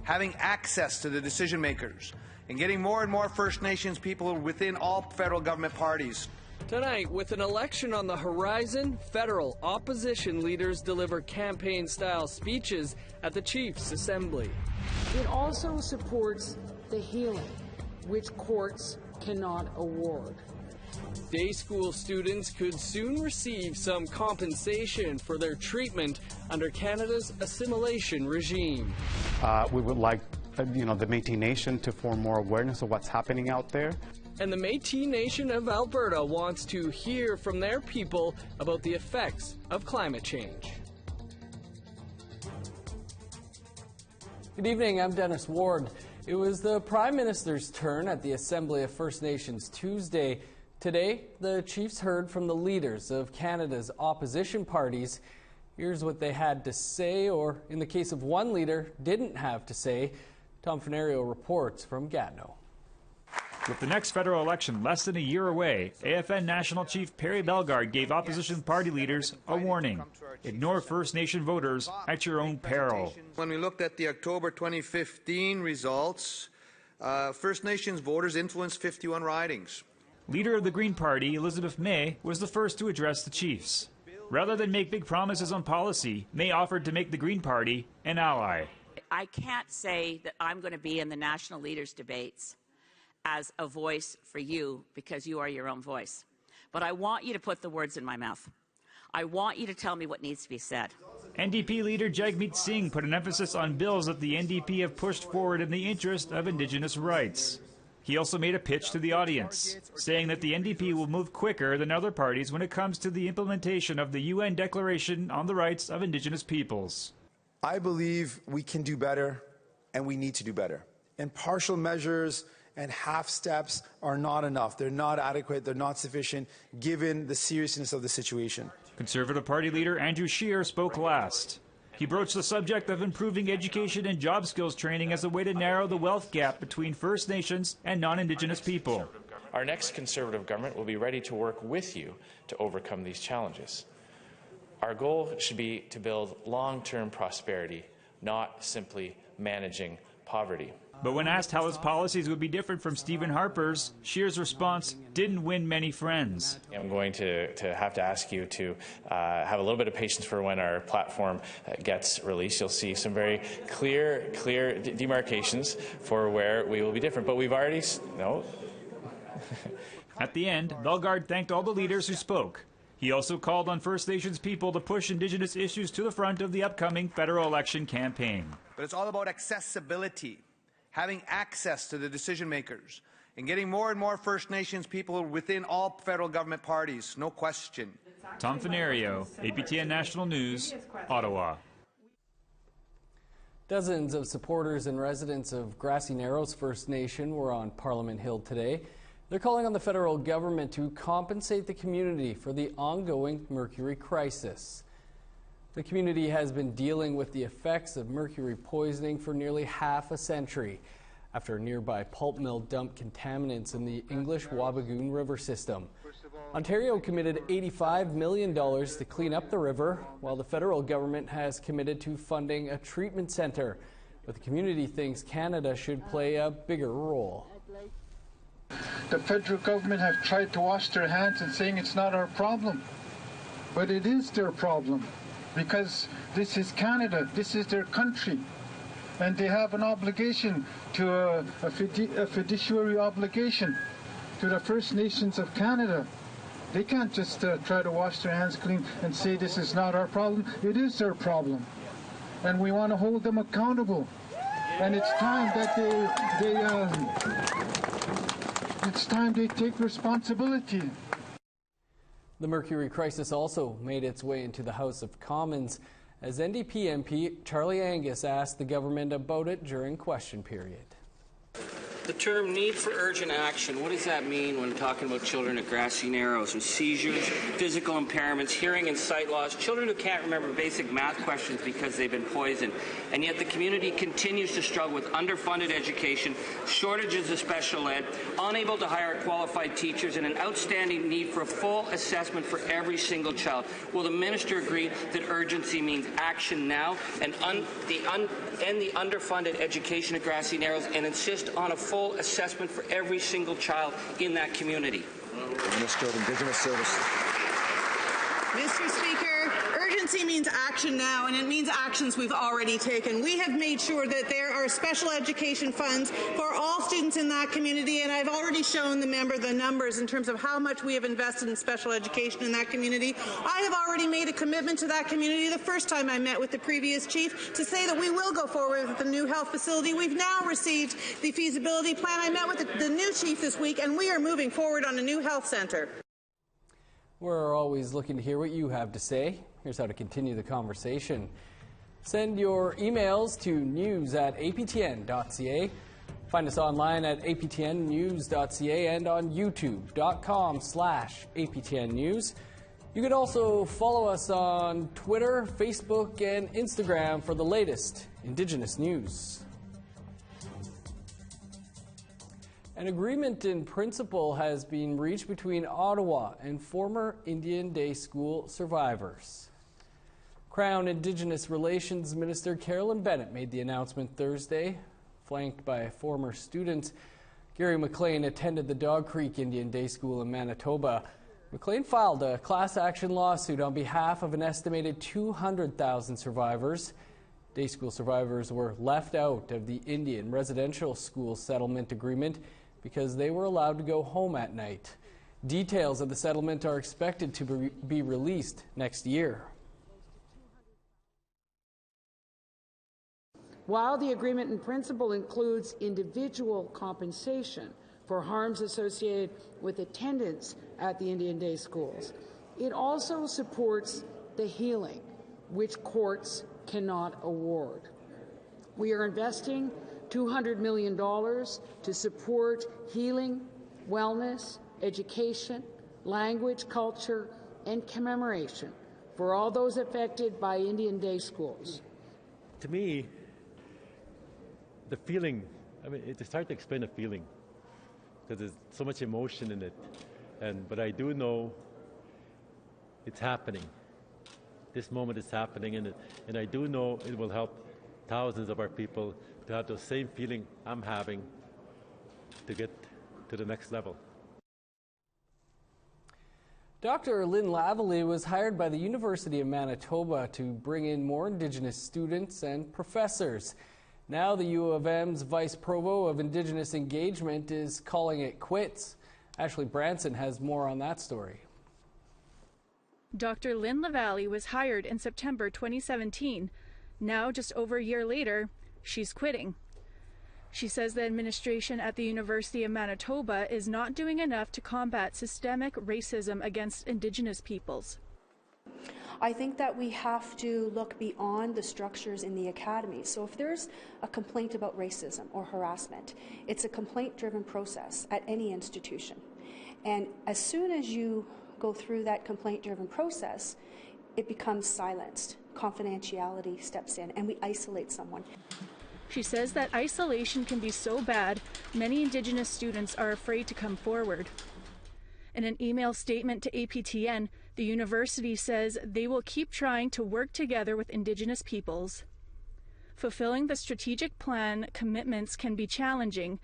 having access to the decision makers, and getting more and more First Nations people within all federal government parties. Tonight, with an election on the horizon, federal opposition leaders deliver campaign-style speeches at the Chiefs' Assembly. It also supports the healing, which courts cannot award. Day school students could soon receive some compensation for their treatment under Canada's assimilation regime. We would like the Metis Nation to form more awareness of what's happening out there. And the Metis Nation of Alberta wants to hear from their people about the effects of climate change. Good evening, I'm Dennis Ward. It was the Prime Minister's turn at the Assembly of First Nations Tuesday. Today, the Chiefs heard from the leaders of Canada's opposition parties. Here's what they had to say, or in the case of one leader, didn't have to say. Tom Fenario reports from Gatineau. With the next federal election less than a year away, AFN National Chief Perry Bellegarde gave opposition party leaders a warning. Ignore First Nation voters at your own peril. When we looked at the October 2015 results, First Nations voters influenced 51 ridings. Leader of the Green Party, Elizabeth May, was the first to address the Chiefs. Rather than make big promises on policy, May offered to make the Green Party an ally. I can't say that I'm going to be in the national leaders debates as a voice for you because you are your own voice. But I want you to put the words in my mouth. I want you to tell me what needs to be said. NDP leader Jagmeet Singh put an emphasis on bills that the NDP have pushed forward in the interest of Indigenous rights. He also made a pitch to the audience, saying that the NDP will move quicker than other parties when it comes to the implementation of the UN Declaration on the Rights of Indigenous Peoples. I believe we can do better, and we need to do better. And partial measures and half steps are not enough. They're not adequate. They're not sufficient, given the seriousness of the situation. Conservative Party leader Andrew Scheer spoke last. He broached the subject of improving education and job skills training as a way to narrow the wealth gap between First Nations and non-Indigenous people. Our next Conservative government will be ready to work with you to overcome these challenges. Our goal should be to build long-term prosperity, not simply managing poverty. But when asked how his policies would be different from Stephen Harper's, Scheer's response didn't win many friends. I'm going to have to ask you to have a little bit of patience for when our platform gets released. You'll see some very clear demarcations for where we will be different. But we've already... No. At the end, Bellegarde thanked all the leaders who spoke. He also called on First Nations people to push Indigenous issues to the front of the upcoming federal election campaign. But it's all about accessibility, having access to the decision makers, and getting more and more First Nations people within all federal government parties, no question. Tom Fenario, APTN National News, Ottawa. Dozens of supporters and residents of Grassy Narrows First Nation were on Parliament Hill today. They're calling on the federal government to compensate the community for the ongoing mercury crisis. The community has been dealing with the effects of mercury poisoning for nearly half a century after a nearby pulp mill dumped contaminants in the English Wabigoon River system. Ontario committed $85 million to clean up the river, while the federal government has committed to funding a treatment centre. But the community thinks Canada should play a bigger role. The federal government have tried to wash their hands and saying it's not our problem. But it is their problem, because this is Canada, this is their country. And they have an obligation to a fiduciary obligation to the First Nations of Canada. They can't just try to wash their hands clean and say this is not our problem. It is their problem. And we want to hold them accountable. And it's time that they take responsibility. The mercury crisis also made its way into the House of Commons as NDP MP Charlie Angus asked the government about it during question period. The term need for urgent action, what does that mean when talking about children at Grassy Narrows with seizures, physical impairments, hearing and sight loss, children who can't remember basic math questions because they've been poisoned, and yet the community continues to struggle with underfunded education, shortages of special ed, unable to hire qualified teachers, and an outstanding need for a full assessment for every single child. Will the minister agree that urgency means action now and end the underfunded education at Grassy Narrows and insist on a full assessment for every single child in that community? Minister of Indigenous Services. Mr. Speaker, urgency means action now, and it means actions we've already taken. We have made sure that there are special education funds for all students in that community, and I've already shown the member the numbers in terms of how much we have invested in special education in that community. I have already made a commitment to that community the first time I met with the previous chief to say that we will go forward with the new health facility. We've now received the feasibility plan. I met with the new chief this week, and we are moving forward on a new health centre. We're always looking to hear what you have to say. Here's how to continue the conversation. Send your emails to news@aptn.ca. Find us online at aptnnews.ca and on youtube.com/aptn news. You can also follow us on Twitter, Facebook, and Instagram for the latest Indigenous news. An agreement in principle has been reached between Ottawa and former Indian Day School survivors. Crown Indigenous Relations Minister Carolyn Bennett made the announcement Thursday. Flanked by former students, Gary McLean attended the Dog Creek Indian Day School in Manitoba. McLean filed a class action lawsuit on behalf of an estimated 200,000 survivors. Day school survivors were left out of the Indian residential school settlement agreement because they were allowed to go home at night. Details of the settlement are expected to be released next year. While the agreement in principle includes individual compensation for harms associated with attendance at the Indian Day schools, it also supports the healing, which courts cannot award. We are investing $200 million to support healing, wellness, education, language, culture, and commemoration for all those affected by Indian Day schools. To me, the feeling, it's hard to explain a feeling because there's so much emotion in it. But I do know it's happening. This moment is happening, and I do know it will help thousands of our people to have the same feeling I'm having to get to the next level. Dr. Lynn Lavallee was hired by the University of Manitoba to bring in more Indigenous students and professors. Now the U of M's Vice Provost of Indigenous Engagement is calling it quits. Ashley Branson has more on that story. Dr. Lynn Lavallee was hired in September 2017. Now, just over a year later, she's quitting. She says the administration at the University of Manitoba is not doing enough to combat systemic racism against Indigenous peoples. I think that we have to look beyond the structures in the academy. So if there's a complaint about racism or harassment, it's a complaint-driven process at any institution. And as soon as you go through that complaint-driven process, it becomes silenced. Confidentiality steps in, and we isolate someone. She says that isolation can be so bad, many Indigenous students are afraid to come forward. In an email statement to APTN, the university says they will keep trying to work together with Indigenous peoples. Fulfilling the strategic plan commitments can be challenging,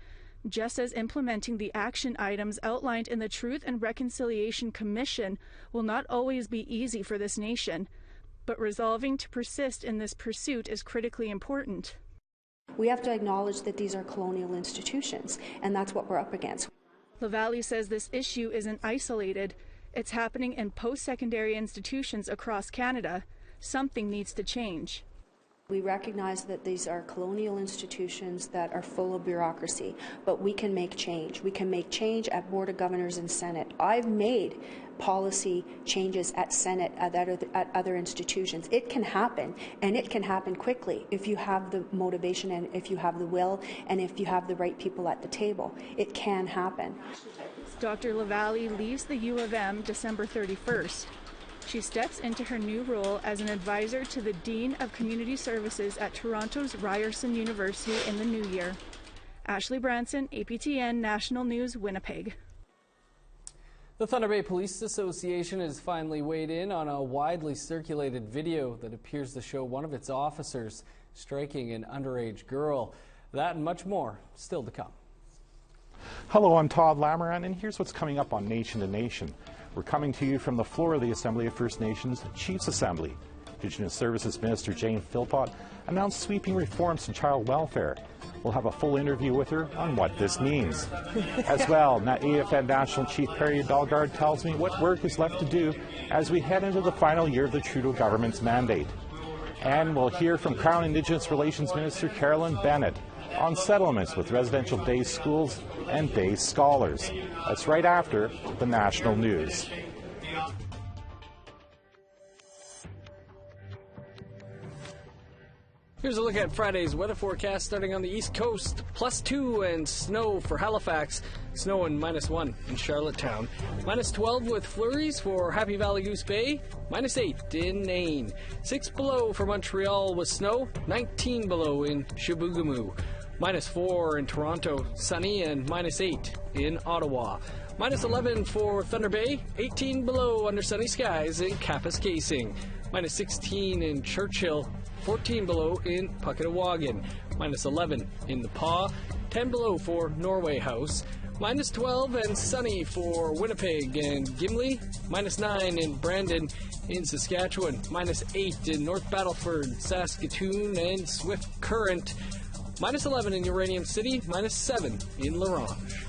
just as implementing the action items outlined in the Truth and Reconciliation Commission will not always be easy for this nation. But resolving to persist in this pursuit is critically important. We have to acknowledge that these are colonial institutions, and that's what we're up against. Lavallee says this issue isn't isolated. It's happening in post-secondary institutions across Canada. Something needs to change. We recognize that these are colonial institutions that are full of bureaucracy, but we can make change. We can make change at Board of Governors and Senate. I've made policy changes at Senate, at other institutions. It can happen, and it can happen quickly if you have the motivation and if you have the will and if you have the right people at the table. It can happen. Dr. LaValle leaves the U of M December 31st. She steps into her new role as an advisor to the Dean of Community Services at Toronto's Ryerson University in the new year. Ashley Branson, APTN National News, Winnipeg. The Thunder Bay Police Association has finally weighed in on a widely circulated video that appears to show one of its officers striking an underage girl. That and much more still to come. Hello, I'm Todd Lamoran, and here's what's coming up on Nation to Nation. We're coming to you from the floor of the Assembly of First Nations Chiefs Assembly. Indigenous Services Minister Jane Philpott announced sweeping reforms to child welfare. We'll have a full interview with her on what this means. As well, AFN National Chief Perry Dalgard tells me what work is left to do as we head into the final year of the Trudeau government's mandate. And we'll hear from Crown Indigenous Relations Minister Carolyn Bennett on settlements with residential day schools and day scholars. That's right after the national news. Here's a look at Friday's weather forecast starting on the East Coast. +2 and snow for Halifax. Snow and -1 in Charlottetown. -12 with flurries for Happy Valley Goose Bay. -8 in Nain. 6 below for Montreal with snow. 19 below in Chibougamau. -4 in Toronto. Sunny and -8 in Ottawa. -11 for Thunder Bay. 18 below under sunny skies in Kapuskasing. -16 in Churchill. 14 below in Pucketawagan, -11 in the Paw, 10 below for Norway House, -12 and sunny for Winnipeg and Gimli, -9 in Brandon in Saskatchewan, -8 in North Battleford, Saskatoon and Swift Current, -11 in Uranium City, -7 in La Ronge.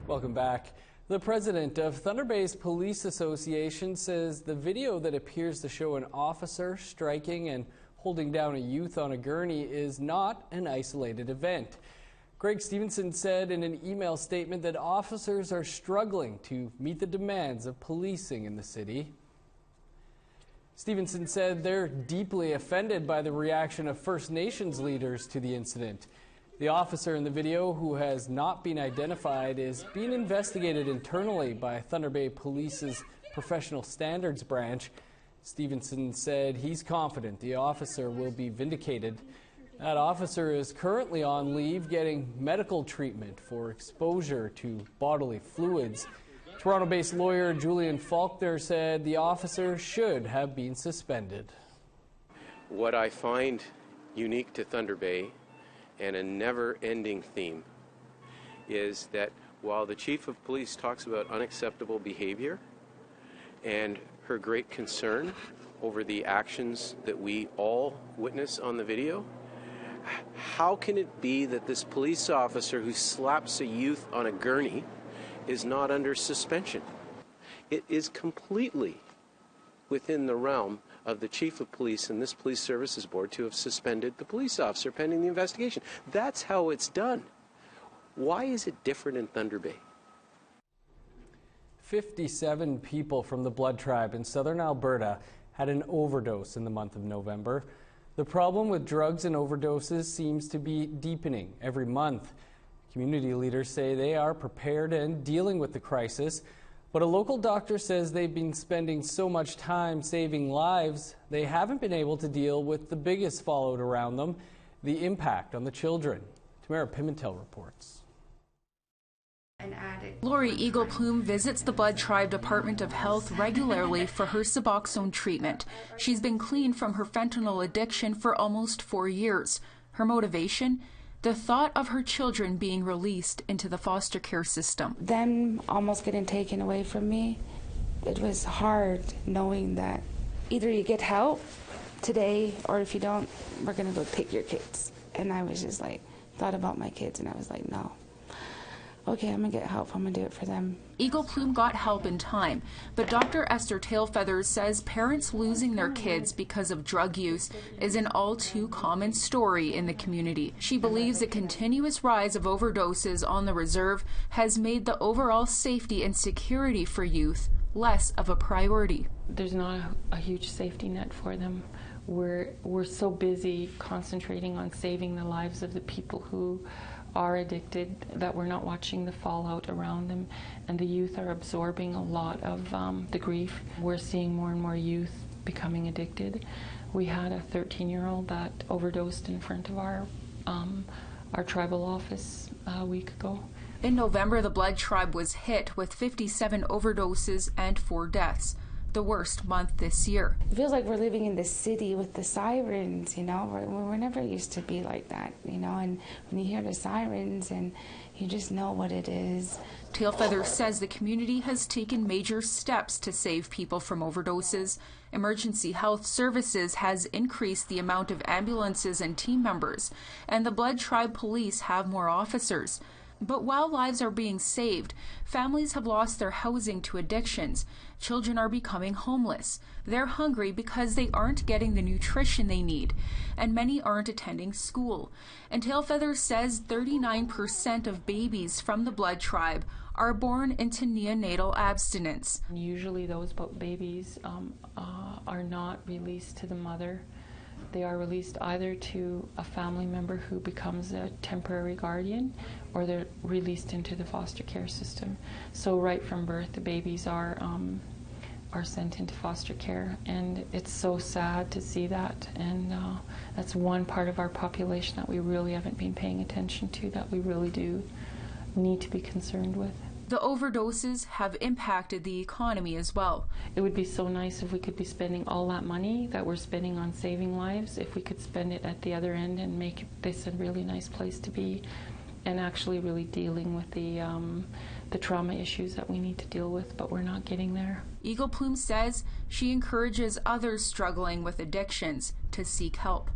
Welcome back. The president of Thunder Bay's Police Association says the video that appears to show an officer striking and holding down a youth on a gurney is not an isolated event. Greg Stevenson said in an email statement that officers are struggling to meet the demands of policing in the city. Stevenson said they're deeply offended by the reaction of First Nations leaders to the incident. The officer in the video, who has not been identified, is being investigated internally by Thunder Bay Police's Professional Standards Branch. Stevenson said he's confident the officer will be vindicated. That officer is currently on leave getting medical treatment for exposure to bodily fluids. Toronto-based lawyer Julian Faulkner said the officer should have been suspended. What I find unique to Thunder Bay, and a never-ending theme, is that while the Chief of Police talks about unacceptable behavior and her great concern over the actions that we all witness on the video, how can it be that this police officer who slaps a youth on a gurney is not under suspension? It is completely within the realm of the Chief of Police and this Police Services Board to have suspended the police officer pending the investigation. That's how it's done. Why is it different in Thunder Bay? 57 people from the Blood Tribe in southern Alberta had an overdose in the month of November. The problem with drugs and overdoses seems to be deepening every month. Community leaders say they are prepared and dealing with the crisis. But a local doctor says they've been spending so much time saving lives, they haven't been able to deal with the biggest fallout around them, the impact on the children. Tamara Pimentel reports. Lori Eagle-Plume visits the Blood Tribe Department of Health regularly for her Suboxone treatment. She's been clean from her fentanyl addiction for almost 4 years. Her motivation? The thought of her children being released into the foster care system. Them almost getting taken away from me, it was hard knowing that either you get help today or if you don't, we're going to go take your kids. And I was just like, thought about my kids and I was like, no. okay, I'm gonna get help, I'm gonna do it for them. Eagle Plume got help in time, but Dr. Esther Tailfeathers says parents losing their kids because of drug use is an all too common story in the community. She believes the continuous rise of overdoses on the reserve has made the overall safety and security for youth less of a priority. There's not a huge safety net for them. We're so busy concentrating on saving the lives of the people who are addicted that we're not watching the fallout around them, and the youth are absorbing a lot of the grief. We're seeing more and more youth becoming addicted. We had a 13-year-old that overdosed in front of our tribal office a week ago. In November, the Blood Tribe was hit with 57 overdoses and 4 deaths, the worst month this year. It feels like we're living in the city with the sirens, you know. We're never used to be like that, you know, and when you hear the sirens and you just know what it is. Tailfeather says the community has taken major steps to save people from overdoses. Emergency Health Services has increased the amount of ambulances and team members, and the Blood Tribe Police have more officers. But while lives are being saved, families have lost their housing to addictions. Children are becoming homeless. They're hungry because they aren't getting the nutrition they need, and many aren't attending school. And Tailfeather says 39% of babies from the Blood Tribe are born into neonatal abstinence. Usually those babies are not released to the mother. They are released either to a family member who becomes a temporary guardian, or they're released into the foster care system. So right from birth, the babies are sent into foster care, and it's so sad to see that. And that's one part of our population that we really haven't been paying attention to, that we really do need to be concerned with. The overdoses have impacted the economy as well. It would be so nice if we could be spending all that money that we're spending on saving lives, if we could spend it at the other end and make this a really nice place to be, and actually really dealing with the trauma issues that we need to deal with, but we're not getting there. Eagle Plume says she encourages others struggling with addictions to seek help.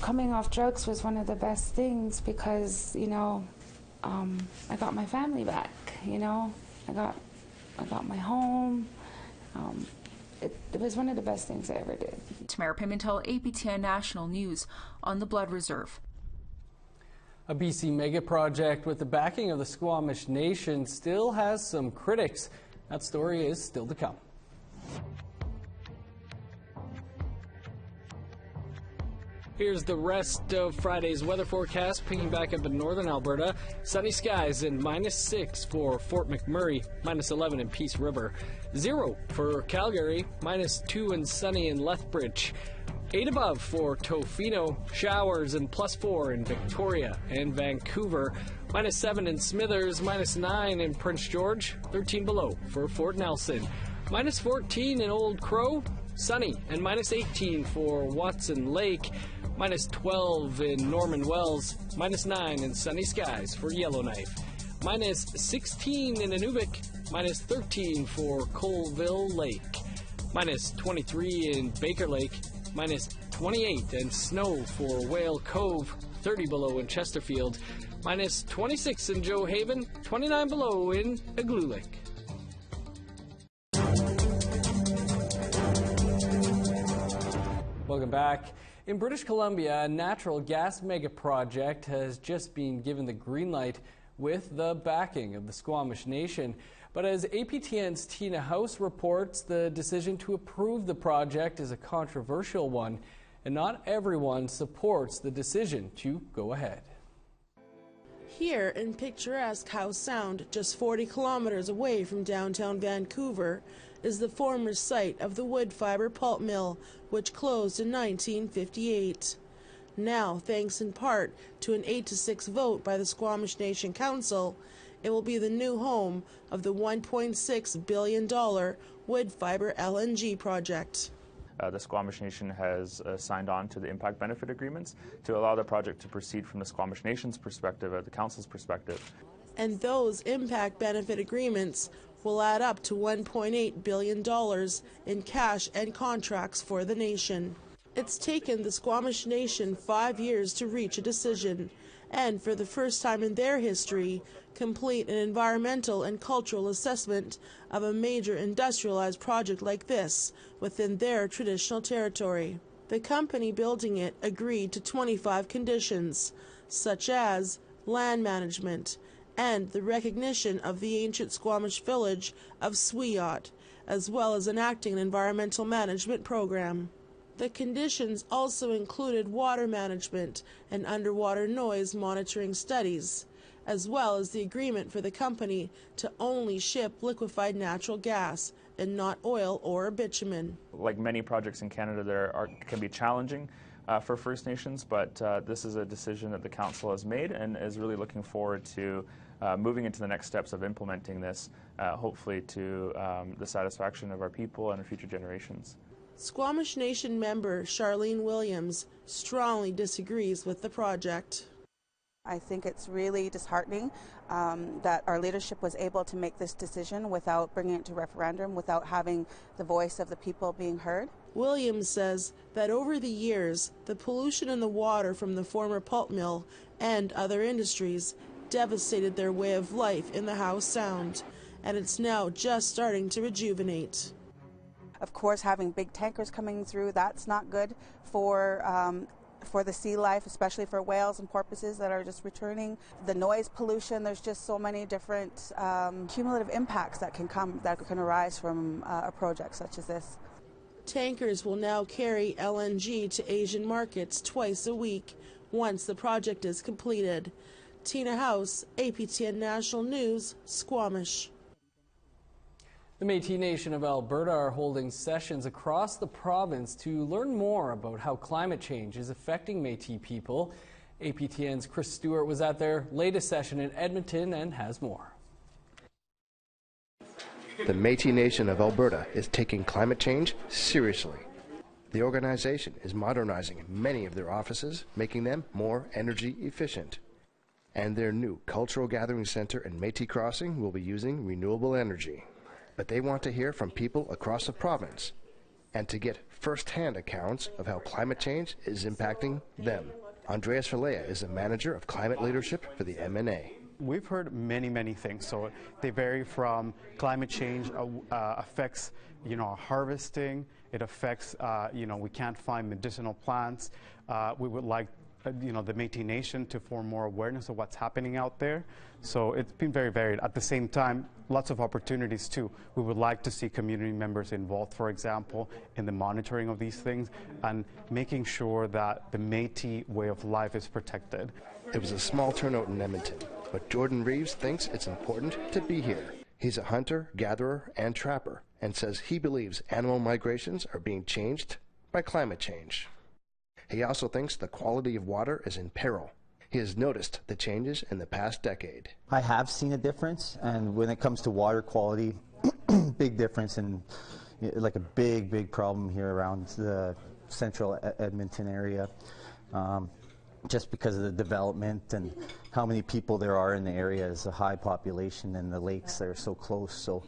Coming off drugs was one of the best things because, you know, I got my family back, you know, I got my home. It was one of the best things I ever did. Tamara Pimentel, APTN National News on the Blood Reserve. A BC mega project with the backing of the Squamish Nation still has some critics. That story is still to come. Here's the rest of Friday's weather forecast, picking back up in northern Alberta. Sunny skies and -6 for Fort McMurray, -11 in Peace River. 0 for Calgary, -2 and sunny in Lethbridge. 8 above for Tofino, showers and +4 in Victoria and Vancouver. -7 in Smithers, -9 in Prince George. 13 below for Fort Nelson. -14 in Old Crow, sunny, and -18 for Watson Lake. -12 in Norman Wells, -9 in sunny skies for Yellowknife. -16 in Inuvik, -13 for Colville Lake. -23 in Baker Lake, -28 and snow for Whale Cove, 30 below in Chesterfield. -26 in Joe Haven, 29 below in Igloolik. Welcome back. In British Columbia, a natural gas mega project has just been given the green light with the backing of the Squamish Nation. But as APTN's Tina House reports, the decision to approve the project is a controversial one, and not everyone supports the decision to go ahead. Here in picturesque Howe Sound, just 40 kilometers away from downtown Vancouver, is the former site of the wood fiber pulp mill, which closed in 1958. Now, thanks in part to an 8-6 vote by the Squamish Nation Council, it will be the new home of the $1.6 billion wood fiber LNG project. The Squamish Nation has signed on to the impact benefit agreements to allow the project to proceed from the Squamish Nation's perspective, the Council's perspective. And those impact benefit agreements will add up to $1.8 billion in cash and contracts for the nation. It's taken the Squamish Nation 5 years to reach a decision, and for the first time in their history, complete an environmental and cultural assessment of a major industrialized project like this within their traditional territory. The company building it agreed to 25 conditions, such as land management and the recognition of the ancient Squamish village of Swiat, as well as enacting an environmental management program. The conditions also included water management and underwater noise monitoring studies, as well as the agreement for the company to only ship liquefied natural gas and not oil or bitumen. Like many projects in Canada, can be challenging for First Nations, but this is a decision that the Council has made and is really looking forward to moving into the next steps of implementing this, hopefully to the satisfaction of our people and future generations. Squamish Nation member Charlene Williams strongly disagrees with the project. I think it's really disheartening that our leadership was able to make this decision without bringing it to referendum, without having the voice of the people being heard. Williams says that over the years, the pollution in the water from the former pulp mill and other industries devastated their way of life in the Howe Sound, and it's now just starting to rejuvenate. Of course, having big tankers coming through, that's not good for the sea life, especially for whales and porpoises that are just returning. The noise pollution, there's just so many different cumulative impacts that can arise from a project such as this. Tankers will now carry LNG to Asian markets twice a week once the project is completed. Tina House, APTN National News, Squamish. The Metis Nation of Alberta are holding sessions across the province to learn more about how climate change is affecting Metis people. APTN's Chris Stewart was at their latest session in Edmonton and has more. The Metis Nation of Alberta is taking climate change seriously. The organization is modernizing many of their offices, making them more energy efficient. And their new cultural gathering center in Metis Crossing will be using renewable energy. But they want to hear from people across the province and to get first-hand accounts of how climate change is impacting them. Andreas Verlea is the manager of climate leadership for the MNA. We've heard many things. So they vary from climate change affects, harvesting. It affects, we can't find medicinal plants. We would like the Metis Nation to form more awareness of what's happening out there. So it's been very varied. At the same time, lots of opportunities too. We would like to see community members involved, for example, in the monitoring of these things and making sure that the Metis way of life is protected. It was a small turnout in Edmonton, but Jordan Reeves thinks it's important to be here. He's a hunter, gatherer, and trapper, and says he believes animal migrations are being changed by climate change. He also thinks the quality of water is in peril. He has noticed the changes in the past decade. I have seen a difference, and when it comes to water quality, big difference, and like a big problem here around the central Edmonton area, just because of the development and how many people there are in the area. Is a high population, and the lakes are so close, so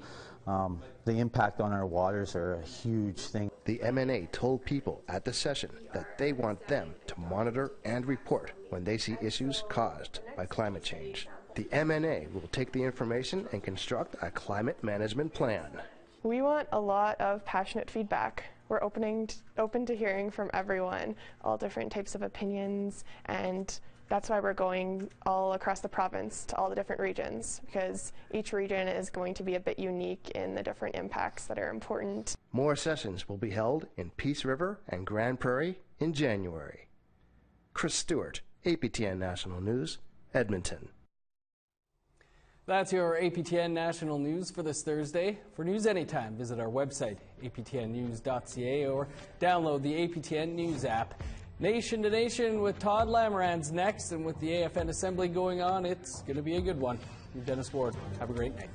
the impact on our waters are a huge thing. The MNA told people at the session that they want them to monitor and report when they see issues caused by climate change. The MNA will take the information and construct a climate management plan. We want a lot of passionate feedback. We're open to hearing from everyone, all different types of opinions, and that's why we're going all across the province to all the different regions, because each region is going to be a bit unique in the different impacts that are important. More sessions will be held in Peace River and Grand Prairie in January. Chris Stewart, APTN National News, Edmonton. That's your APTN National News for this Thursday. For news anytime, visit our website, aptnnews.ca, or download the APTN News app. Nation to Nation with Todd Lamoran's next, and with the AFN Assembly going on, it's going to be a good one. I'm Dennis Ward. Have a great night.